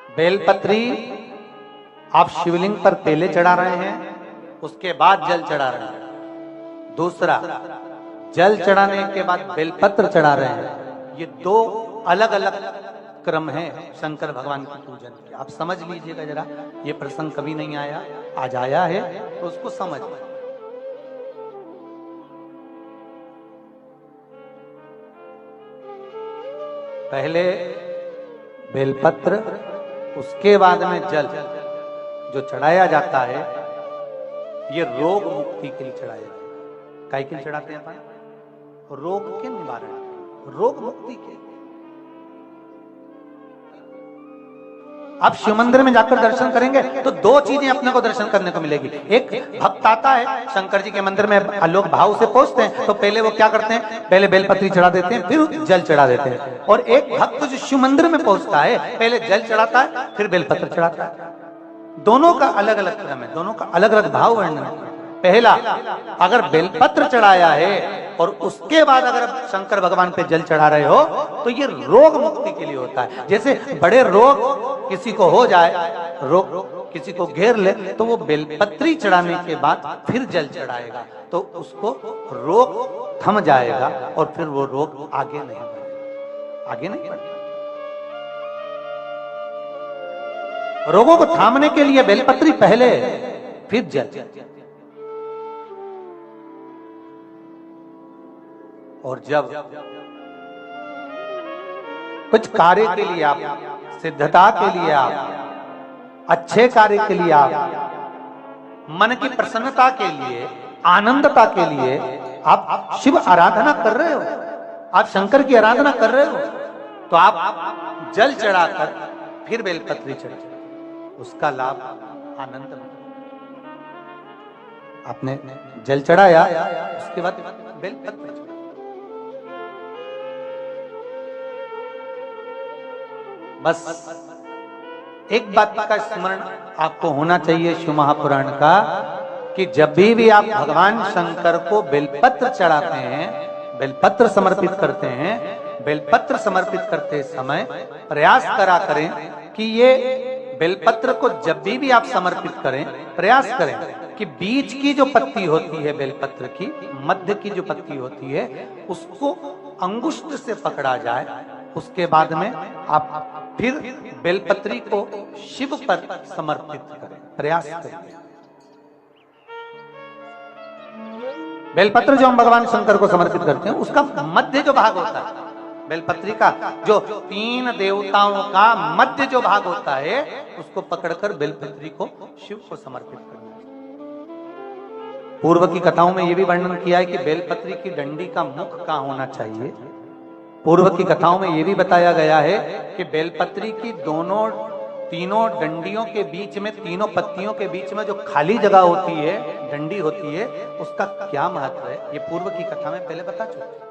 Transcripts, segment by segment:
बेलपत्री आप शिवलिंग पर पहले चढ़ा रहे हैं, उसके बाद जल चढ़ा रहे हैं। दूसरा, जल चढ़ाने के बाद बेलपत्र चढ़ा रहे हैं। ये दो अलग अलग क्रम है शंकर भगवान की पूजन के। आप समझ लीजिएगा जरा, ये प्रसंग कभी नहीं आया, आज आया है तो उसको समझ। पहले बेलपत्र, उसके बाद में जल जो चढ़ाया जाता है, ये रोग मुक्ति के लिए चढ़ाया जाता है। काय के लिए चढ़ाते हैं अपन? रोग के निवारण, रोग मुक्ति के। आप शिव मंदिर में जाकर दर्शन करेंगे तो दो चीजें अपने को दर्शन करने को मिलेगी। एक भक्त आता है शंकर जी के मंदिर में, लोग भाव से पहुंचते हैं तो पहले वो क्या करते हैं, पहले बेलपत्री चढ़ा देते हैं, फिर जल चढ़ा देते हैं। और एक भक्त जो शिव मंदिर में पहुंचता है, पहले जल चढ़ाता है, फिर बेलपत्र चढ़ाता है। दोनों का अलग अलग क्रम है, दोनों का अलग अलग भाव वर्णन है। पहला, अगर बेलपत्र चढ़ाया है और उसके बाद अगर शंकर भगवान पे जल चढ़ा रहे हो तो ये रोग मुक्ति के लिए होता है। जैसे बड़े रोग किसी को हो जाए, रोग किसी को घेर ले, तो वो बेलपत्री चढ़ाने के बाद फिर जल चढ़ाएगा तो उसको रोग थम जाएगा और फिर वो रोग आगे नहीं बढ़ेगा, आगे नहीं बढ़ेगा। रोगों को थामने के लिए बेलपत्री पहले, फिर जल। और जब कुछ कार्य के लिए आप, सिद्धता के लिए आप, अच्छे कार्य के लिए आप, मन की प्रसन्नता के लिए, आनंदता के लिए आप शिव आराधना कर रहे हो, आप शंकर की आराधना कर रहे हो, तो आप जल चढ़ाकर फिर बेलपत्री चढ़ाए, उसका लाभ आनंद में। आपने जल चढ़ाया, उसके बाद बेलपत्री चढ़ाया। बस एक बात का स्मरण आपको होना चाहिए शिव महापुराण का, कि जब भी आप भगवान शंकर को बेलपत्र चढ़ाते हैं, बेलपत्र समर्पित करते हैं, बेलपत्र समर्पित करते समय प्रयास करा करें कि ये बेलपत्र को जब भी आप समर्पित करें, प्रयास करें कि बीच की जो पत्ती होती है बेलपत्र की, मध्य की जो पत्ती होती है, उसको अंगुष्ठ से पकड़ा जाए। उसके बाद में आप फिर बेलपत्री को शिव पर समर्पित करें, प्रयास करें। बेलपत्र जो हम भगवान शंकर को समर्पित करते हैं, उसका मध्य जो भाग होता है, बेलपत्री का जो 3 देवताओं का मध्य जो भाग होता है, उसको पकड़कर बेलपत्री को शिव को समर्पित करना है। पूर्व की कथाओं में यह भी वर्णन किया है कि बेलपत्री की डंडी का मुख कहां होना चाहिए। पूर्व की कथाओं में यह भी बताया गया है कि बेलपत्री की तीनों डंडियों के बीच में, तीनों पत्तियों के बीच में जो खाली जगह होती है, डंडी होती है, उसका क्या महत्व है, ये पूर्व की कथा में पहले बता चुके।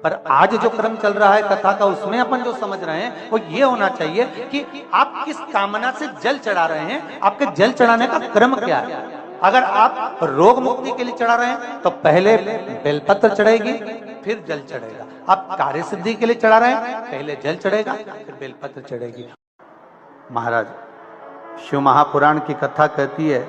पर आज जो क्रम चल रहा है कथा का, उसमें अपन जो समझ रहे हैं वो ये होना चाहिए कि आप किस कामना से जल चढ़ा रहे हैं, आपके जल चढ़ाने का क्रम क्या है। अगर आप रोग मुक्ति के लिए चढ़ा रहे हैं तो पहले बेलपत्र चढ़ेगी, फिर जल चढ़ेगा। आप कार्य सिद्धि के लिए चढ़ा रहे हैं, पहले जल चढ़ेगा, फिर बेलपत्र चढ़ेगी। महाराज शिव महापुराण की कथा कहती है